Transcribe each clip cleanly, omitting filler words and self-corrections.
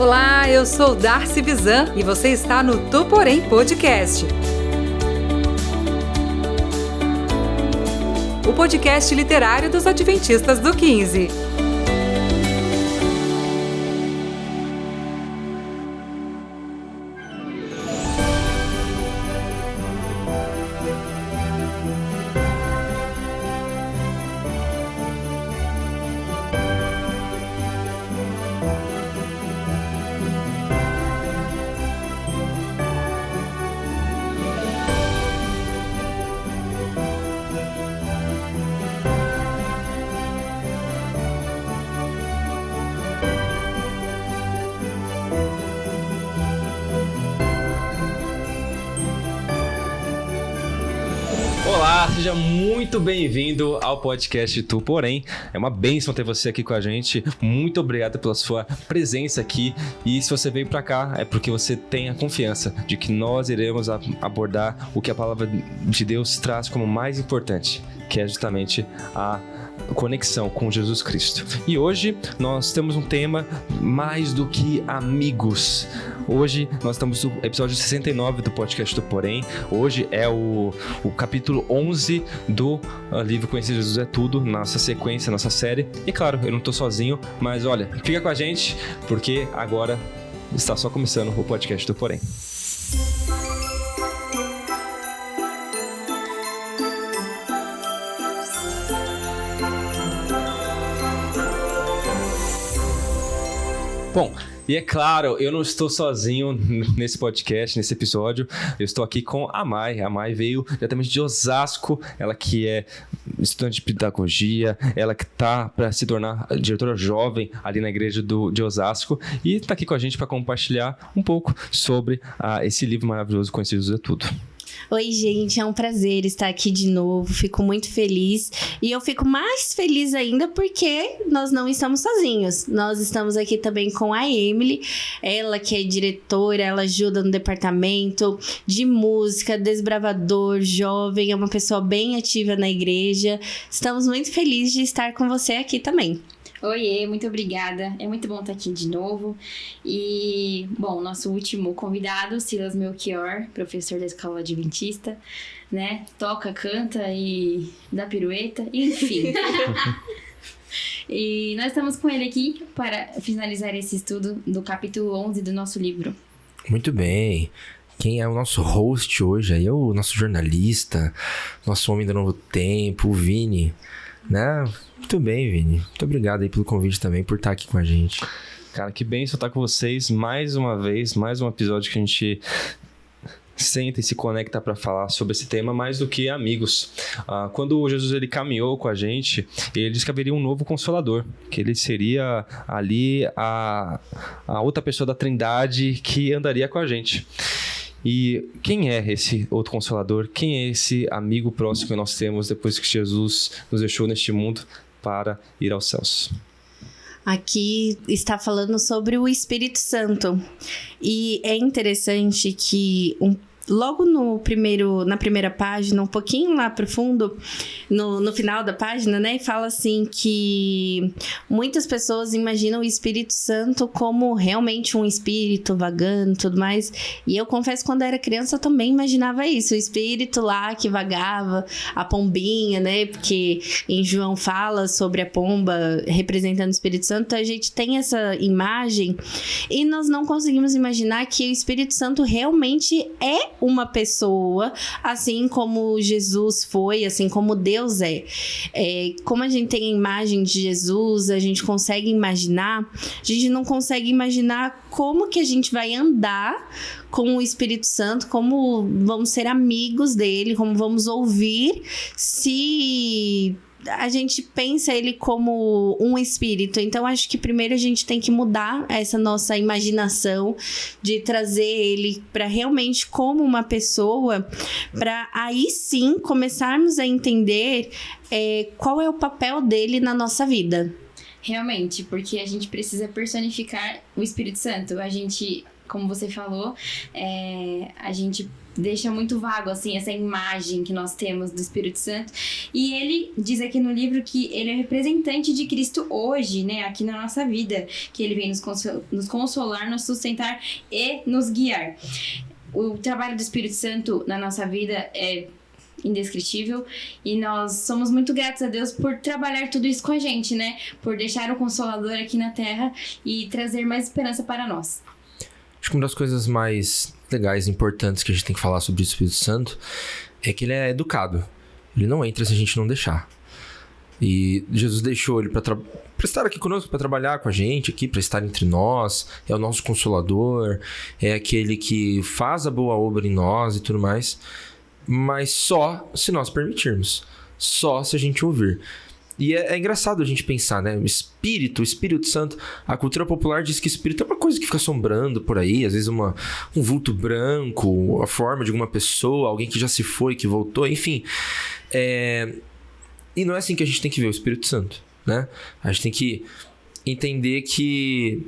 Olá, eu sou Darcy Bizan e você está no Tu Porém Podcast. O podcast literário dos Adventistas do 15. Olá, seja muito bem-vindo ao podcast Tu Porém. É uma bênção ter você aqui com a gente. Muito obrigado pela sua presença aqui. E se você veio pra cá, é porque você tem a confiança de que nós iremos abordar o que a palavra de Deus traz como mais importante, que é justamente a conexão com Jesus Cristo. E hoje nós temos um tema mais do que amigos. Hoje nós estamos no episódio 69 do podcast do Porém. Hoje é o capítulo 11 do livro Conhecer Jesus é Tudo, nossa sequência, nossa série. E claro, eu não tô sozinho, mas olha, fica com a gente, porque agora está só começando o podcast do Porém. Bom, e é claro, eu não estou sozinho nesse podcast, nesse episódio. Eu estou aqui com a Mai. A Mai veio diretamente de Osasco. Ela que é estudante de pedagogia, ela que está para se tornar diretora jovem ali na igreja de Osasco. E está aqui com a gente para compartilhar um pouco sobre esse livro maravilhoso, Conhecer Jesus é Tudo. Oi, gente, é um prazer estar aqui de novo, fico muito feliz e eu fico mais feliz ainda porque nós não estamos sozinhos, nós estamos aqui também com a Emily, ela que é diretora, ela ajuda no departamento de música, desbravador, jovem, é uma pessoa bem ativa na igreja, estamos muito felizes de estar com você aqui também. Oiê, muito obrigada. É muito bom estar aqui de novo. E, bom, nosso último convidado, Silas Melchior, professor da Escola Adventista, né? Toca, canta e dá pirueta, enfim. E nós estamos com ele aqui para finalizar esse estudo do capítulo 11 do nosso livro. Muito bem. Quem é o nosso host hoje aí é o nosso jornalista, nosso homem do novo tempo, o Vini, né? Muito bem, Vini. Muito obrigado aí pelo convite também, por estar aqui com a gente. Cara, que bênção estar com vocês mais uma vez, mais um episódio que a gente senta e se conecta para falar sobre esse tema mais do que amigos. Quando Jesus ele caminhou com a gente, ele disse que haveria um novo Consolador, que ele seria ali a outra pessoa da Trindade que andaria com a gente. E quem é esse outro Consolador? Quem é esse amigo próximo que nós temos depois que Jesus nos deixou neste mundo para ir aos céus? Aqui está falando sobre o Espírito Santo. E é interessante que logo na primeira página, um pouquinho lá pro fundo, no final da página, né? Fala assim que muitas pessoas imaginam o Espírito Santo como realmente um espírito vagando e tudo mais. E eu confesso, quando eu era criança, eu também imaginava isso. O espírito lá que vagava, a pombinha, né? Porque em João fala sobre a pomba representando o Espírito Santo. Então a gente tem essa imagem e nós não conseguimos imaginar que o Espírito Santo realmente é uma pessoa, assim como Jesus foi, assim como Deus é. Como a gente tem a imagem de Jesus, a gente consegue imaginar, a gente não consegue imaginar como que a gente vai andar com o Espírito Santo, como vamos ser amigos dele, como vamos ouvir se a gente pensa ele como um espírito. Então acho que primeiro a gente tem que mudar essa nossa imaginação de trazer ele para realmente como uma pessoa, para aí sim começarmos a entender qual é o papel dele na nossa vida. Realmente, porque a gente precisa personificar o Espírito Santo. A gente como você falou, a gente deixa muito vago, assim, essa imagem que nós temos do Espírito Santo. E ele diz aqui no livro que ele é representante de Cristo hoje, né? Aqui na nossa vida. Que ele vem nos consolar, nos sustentar e nos guiar. O trabalho do Espírito Santo na nossa vida é indescritível. E nós somos muito gratos a Deus por trabalhar tudo isso com a gente, né? Por deixar o Consolador aqui na Terra e trazer mais esperança para nós. Acho que uma das coisas mais legais e importantes que a gente tem que falar sobre o Espírito Santo é que ele é educado. Ele não entra se a gente não deixar. E Jesus deixou ele para estar aqui conosco, para trabalhar com a gente aqui, para estar entre nós. É o nosso Consolador, é aquele que faz a boa obra em nós e tudo mais. Mas só se nós permitirmos. Só se a gente ouvir. E é engraçado a gente pensar, né? O Espírito Santo. A cultura popular diz que Espírito é uma coisa que fica assombrando por aí. Às vezes um vulto branco, a forma de alguma pessoa, alguém que já se foi, que voltou, enfim. E não é assim que a gente tem que ver o Espírito Santo, né? A gente tem que entender que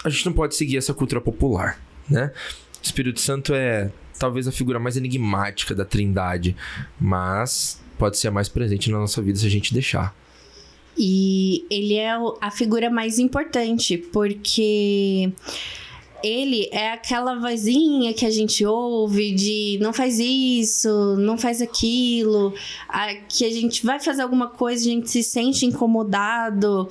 a gente não pode seguir essa cultura popular, né? O Espírito Santo é talvez a figura mais enigmática da Trindade, mas pode ser a mais presente na nossa vida se a gente deixar. E ele é a figura mais importante, porque ele é aquela vozinha que a gente ouve de não faz isso, não faz aquilo, que a gente vai fazer alguma coisa, a gente se sente incomodado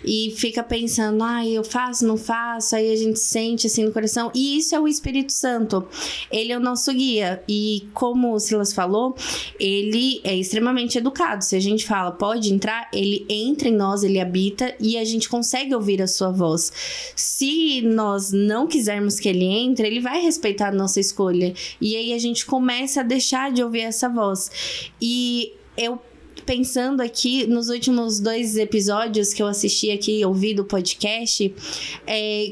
e fica pensando, eu faço, não faço, aí a gente sente assim no coração. E isso é o Espírito Santo. Ele é o nosso guia. E como o Silas falou, ele é extremamente educado. Se a gente fala, pode entrar, ele entra em nós, ele habita e a gente consegue ouvir a sua voz. Se nós não quisermos que ele entre, ele vai respeitar a nossa escolha. E aí a gente começa a deixar de ouvir essa voz. E eu pensando aqui nos últimos 2 episódios que eu assisti aqui, ouvi do podcast,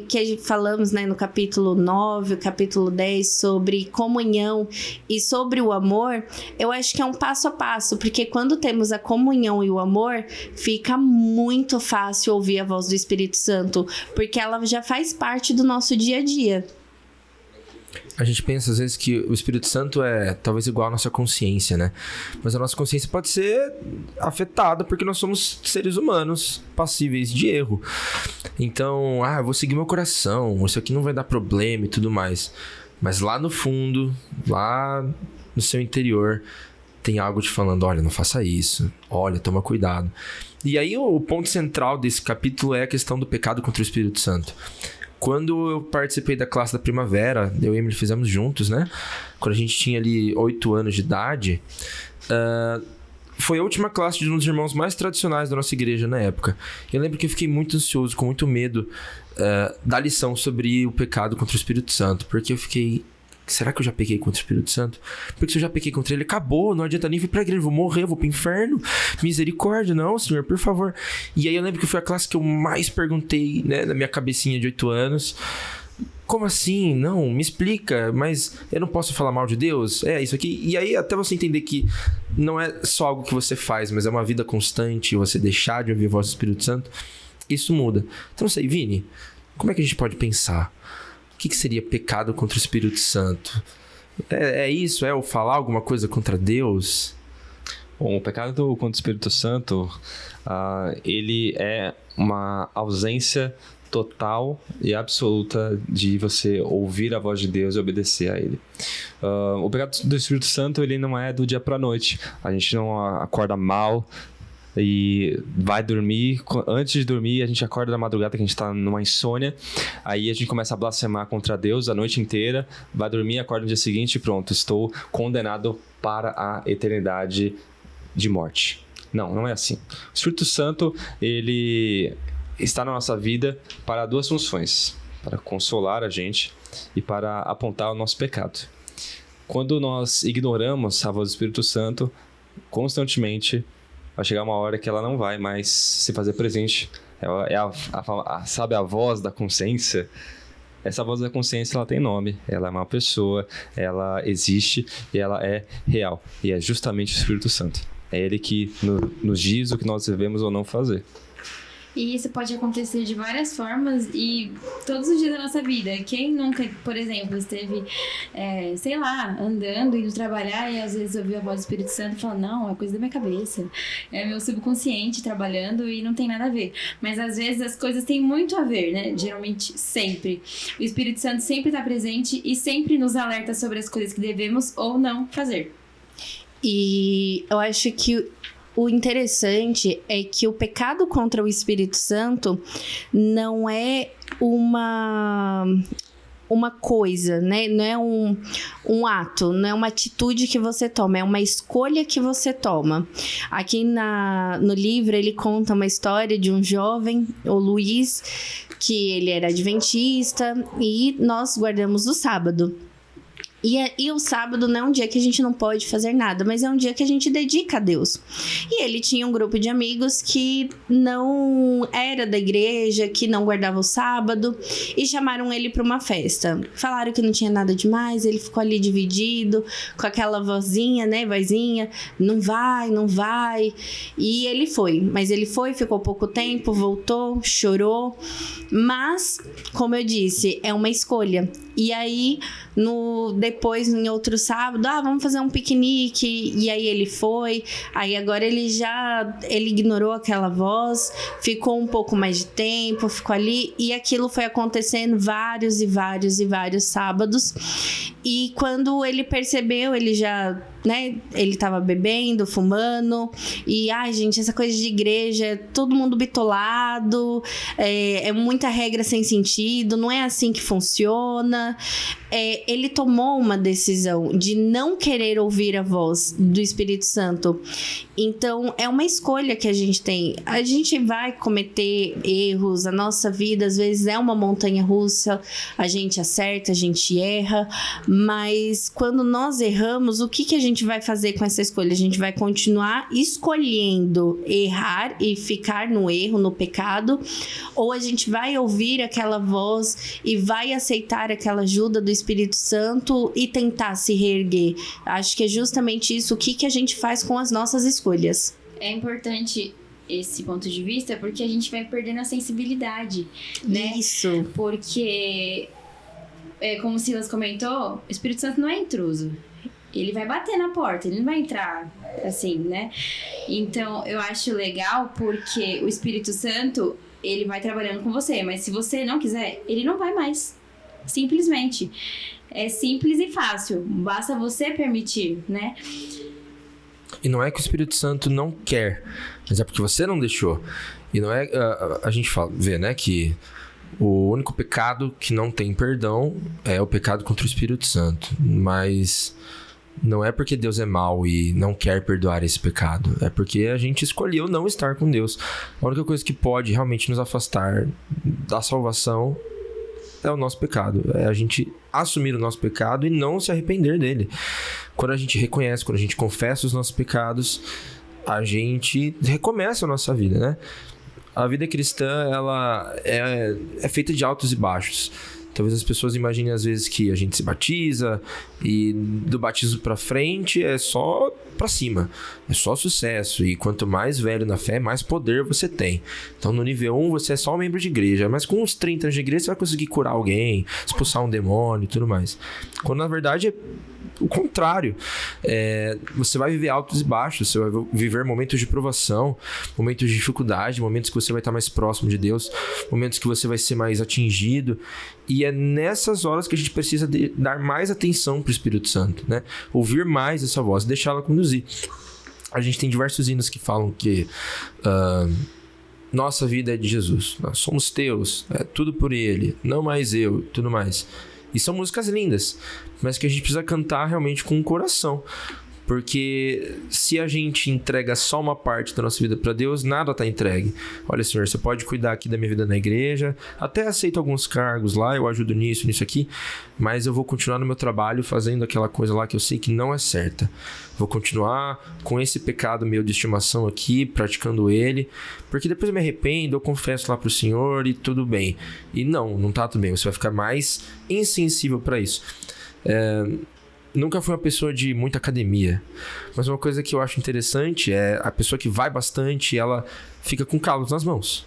que falamos, né, no capítulo 9, o capítulo 10, sobre comunhão e sobre o amor, eu acho que é um passo a passo, porque quando temos a comunhão e o amor, fica muito fácil ouvir a voz do Espírito Santo, porque ela já faz parte do nosso dia a dia. A gente pensa às vezes que o Espírito Santo é talvez igual à nossa consciência, né? Mas a nossa consciência pode ser afetada porque nós somos seres humanos passíveis de erro. Então, eu vou seguir meu coração, isso aqui não vai dar problema e tudo mais. Mas lá no fundo, lá no seu interior, tem algo te falando, olha, não faça isso, olha, toma cuidado. E aí o ponto central desse capítulo é a questão do pecado contra o Espírito Santo. Quando eu participei da classe da primavera, eu e a Emily fizemos juntos, né? Quando a gente tinha ali 8 anos de idade, foi a última classe de um dos irmãos mais tradicionais da nossa igreja na época. Eu lembro que eu fiquei muito ansioso, com muito medo da lição sobre o pecado contra o Espírito Santo, porque eu fiquei... Será que eu já pequei contra o Espírito Santo? Porque se eu já pequei contra ele, acabou, não adianta nem vir pra igreja, vou morrer, vou pro inferno. Misericórdia, não, Senhor, por favor. E aí eu lembro que foi a classe que eu mais perguntei, né, na minha cabecinha de 8 anos. Como assim? Não, me explica, mas eu não posso falar mal de Deus? É isso aqui. E aí até você entender que não é só algo que você faz, mas é uma vida constante, você deixar de ouvir a voz do Espírito Santo, isso muda. Então não sei, Vini, como é que a gente pode pensar? O que seria pecado contra o Espírito Santo? É isso? É eu falar alguma coisa contra Deus? Bom, o pecado contra o Espírito Santo, ele é uma ausência total e absoluta de você ouvir a voz de Deus e obedecer a Ele. O pecado do Espírito Santo, ele não é do dia para a noite. A gente não acorda mal e vai dormir, antes de dormir a gente acorda na madrugada que a gente tá numa insônia, aí a gente começa a blasfemar contra Deus a noite inteira, vai dormir, acorda no dia seguinte e pronto, estou condenado para a eternidade de morte. Não é assim. O Espírito Santo, ele está na nossa vida para 2 funções, para consolar a gente e para apontar o nosso pecado. Quando nós ignoramos a voz do Espírito Santo constantemente, vai chegar uma hora que ela não vai mais se fazer presente. Sabe a voz da consciência? Essa voz da consciência, ela tem nome. Ela é uma pessoa, ela existe e ela é real. E é justamente o Espírito Santo. É ele que nos diz o que nós devemos ou não fazer. E isso pode acontecer de várias formas e todos os dias da nossa vida. Quem nunca, por exemplo, esteve, sei lá, andando, indo trabalhar e às vezes ouviu a voz do Espírito Santo e fala, não, é coisa da minha cabeça. É meu subconsciente trabalhando e não tem nada a ver. Mas às vezes as coisas têm muito a ver, né? Geralmente, sempre. O Espírito Santo sempre está presente e sempre nos alerta sobre as coisas que devemos ou não fazer. E eu acho que o interessante é que o pecado contra o Espírito Santo não é uma coisa, né? Não é um ato, não é uma atitude que você toma, é uma escolha que você toma. Aqui no livro ele conta uma história de um jovem, o Luiz, que ele era adventista e nós guardamos o sábado. E o sábado não é um dia que a gente não pode fazer nada, mas é um dia que a gente dedica a Deus. E ele tinha um grupo de amigos que não era da igreja, que não guardava o sábado, e chamaram ele para uma festa. Falaram que não tinha nada demais, ele ficou ali dividido, com aquela vozinha, né, vozinha, não vai, não vai. E ele foi, mas ele foi, ficou pouco tempo, voltou, chorou. Mas, como eu disse, é uma escolha. E aí, depois, em outro sábado, vamos fazer um piquenique. E aí ele foi. Aí agora ele ignorou aquela voz, ficou um pouco mais de tempo, ficou ali. E aquilo foi acontecendo vários e vários e vários sábados. E quando ele percebeu, ele já, né, ele tava bebendo, fumando. E, gente, essa coisa de igreja, é todo mundo bitolado, é muita regra sem sentido, não é assim que funciona. Ele tomou uma decisão de não querer ouvir a voz do Espírito Santo. Então, é uma escolha que a gente tem. A gente vai cometer erros, a nossa vida às vezes é uma montanha-russa, a gente acerta, a gente erra, mas quando nós erramos, o que a gente vai fazer com essa escolha? A gente vai continuar escolhendo errar e ficar no erro, no pecado, ou a gente vai ouvir aquela voz e vai aceitar aquela ajuda do Espírito Santo e tentar se reerguer? Acho que é justamente isso, o que a gente faz com as nossas escolhas. É importante esse ponto de vista porque a gente vai perdendo a sensibilidade, né? Isso. Porque, como o Silas comentou, o Espírito Santo não é intruso. Ele vai bater na porta, ele não vai entrar assim, né? Então, eu acho legal porque o Espírito Santo, ele vai trabalhando com você, mas se você não quiser, ele não vai mais. Simplesmente. É simples e fácil. Basta você permitir, né? E não é que o Espírito Santo não quer, mas é porque você não deixou. E não é... A gente vê, né, que o único pecado que não tem perdão é o pecado contra o Espírito Santo. Mas não é porque Deus é mau e não quer perdoar esse pecado. É porque a gente escolheu não estar com Deus. A única coisa que pode realmente nos afastar da salvação é o nosso pecado. É a gente assumir o nosso pecado e não se arrepender dele. Quando a gente reconhece, quando a gente confessa os nossos pecados, a gente recomeça a nossa vida, né? A vida cristã, ela é feita de altos e baixos. Talvez as pessoas imaginem às vezes que a gente se batiza e do batismo pra frente é só pra cima, é só sucesso, e quanto mais velho na fé, mais poder você tem. Então no nível 1 você é só um membro de igreja, mas com uns 30 anos de igreja você vai conseguir curar alguém, expulsar um demônio e tudo mais. Quando na verdade é o contrário. Você vai viver altos e baixos, você vai viver momentos de provação, momentos de dificuldade, momentos que você vai estar mais próximo de Deus, momentos que você vai ser mais atingido, e é nessas horas que a gente precisa dar mais atenção para o Espírito Santo, né? Ouvir mais essa voz, deixá-la conduzir. A gente tem diversos hinos que falam que nossa vida é de Jesus, nós somos teus, é tudo por ele, não mais eu, tudo mais. E são músicas lindas, mas que a gente precisa cantar realmente com o coração. Porque se a gente entrega só uma parte da nossa vida para Deus, nada está entregue. Olha, Senhor, você pode cuidar aqui da minha vida na igreja, até aceito alguns cargos lá, eu ajudo nisso aqui, mas eu vou continuar no meu trabalho fazendo aquela coisa lá que eu sei que não é certa. Vou continuar com esse pecado meu de estimação aqui, praticando ele, porque depois eu me arrependo, eu confesso lá pro Senhor e tudo bem. E não tá tudo bem, você vai ficar mais insensível para isso. Nunca fui uma pessoa de muita academia, mas uma coisa que eu acho interessante é a pessoa que vai bastante, ela fica com calos nas mãos.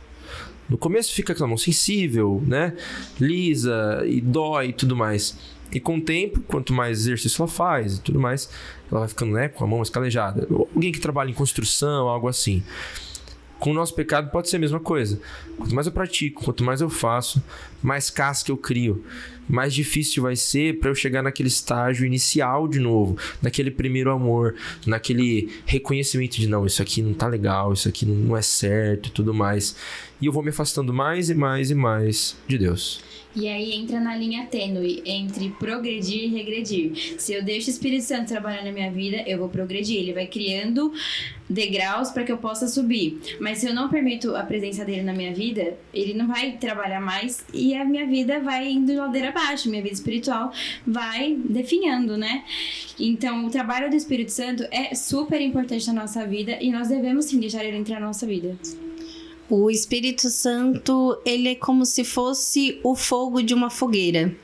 No começo fica aquela mão sensível, né? Lisa e dói e tudo mais. E com o tempo, quanto mais exercício ela faz e tudo mais, ela vai ficando, né, com a mão mais calejada. Alguém que trabalha em construção, algo assim. Com o nosso pecado pode ser a mesma coisa. Quanto mais eu pratico, quanto mais eu faço, mais casca eu crio. Mais difícil vai ser para eu chegar naquele estágio inicial de novo, naquele primeiro amor, naquele reconhecimento de não, isso aqui não tá legal, isso aqui não é certo e tudo mais. E eu vou me afastando mais e mais e mais de Deus. E aí entra na linha tênue entre progredir e regredir. Se eu deixo o Espírito Santo trabalhar na minha vida, eu vou progredir. Ele vai criando degraus para que eu possa subir. Mas se eu não permito a presença dele na minha vida, ele não vai trabalhar mais e a minha vida vai indo de ladeira abaixo. Minha vida espiritual vai definhando, né? Então, o trabalho do Espírito Santo é super importante na nossa vida e nós devemos sim deixar ele entrar na nossa vida. O Espírito Santo, ele é como se fosse o fogo de uma fogueira.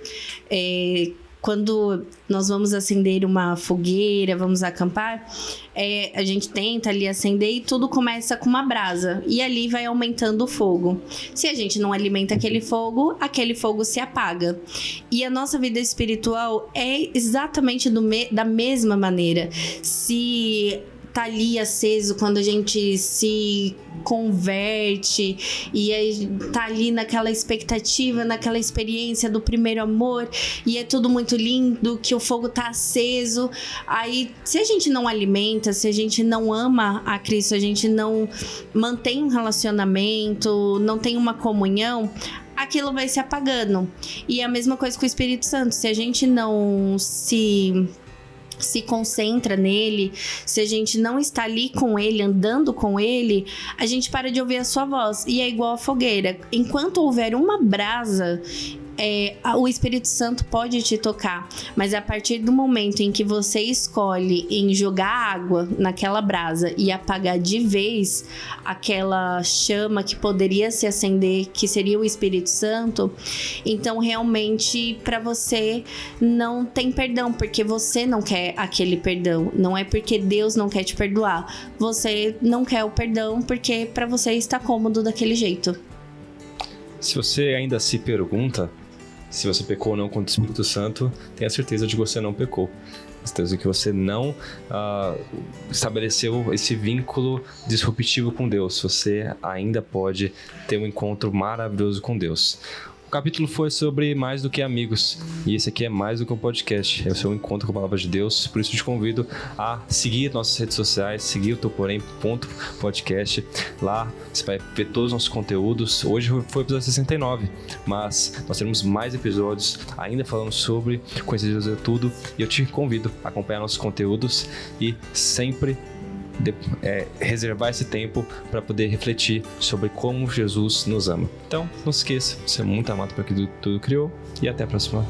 Quando nós vamos acender uma fogueira, vamos acampar, a gente tenta ali acender e tudo começa com uma brasa. E ali vai aumentando o fogo. Se a gente não alimenta aquele fogo se apaga. E a nossa vida espiritual é exatamente da mesma maneira. Se tá ali aceso quando a gente se converte e aí tá ali naquela expectativa, naquela experiência do primeiro amor e é tudo muito lindo, que o fogo tá aceso. Aí, se a gente não alimenta, se a gente não ama a Cristo, a gente não mantém um relacionamento, não tem uma comunhão, aquilo vai se apagando. E é a mesma coisa com o Espírito Santo. Se a gente não se concentra nele, se a gente não está ali com ele, andando com ele, a gente para de ouvir a sua voz. E é igual a fogueira. Enquanto houver uma brasa, o Espírito Santo pode te tocar, mas a partir do momento em que você escolhe em jogar água naquela brasa e apagar de vez aquela chama que poderia se acender, que seria o Espírito Santo, então realmente para você não tem perdão, porque você não quer aquele perdão. Não é porque Deus não quer te perdoar, você não quer o perdão porque para você está cômodo daquele jeito. Se você ainda se pergunta se você pecou ou não contra o Espírito Santo, tenha certeza de que você não pecou. Certeza que você não estabeleceu esse vínculo disruptivo com Deus. Você ainda pode ter um encontro maravilhoso com Deus. O capítulo foi sobre mais do que amigos, e esse aqui é mais do que um podcast, é o seu encontro com a Palavra de Deus. Por isso eu te convido a seguir nossas redes sociais, seguir o tuporém.podcast. Lá você vai ver todos os nossos conteúdos. Hoje foi o episódio 69, mas nós teremos mais episódios ainda falando sobre conhecer Deus é tudo, e eu te convido a acompanhar nossos conteúdos e sempre reservar esse tempo para poder refletir sobre como Jesus nos ama. Então, não se esqueça, você é muito amado por aquilo que tudo criou, e até a próxima.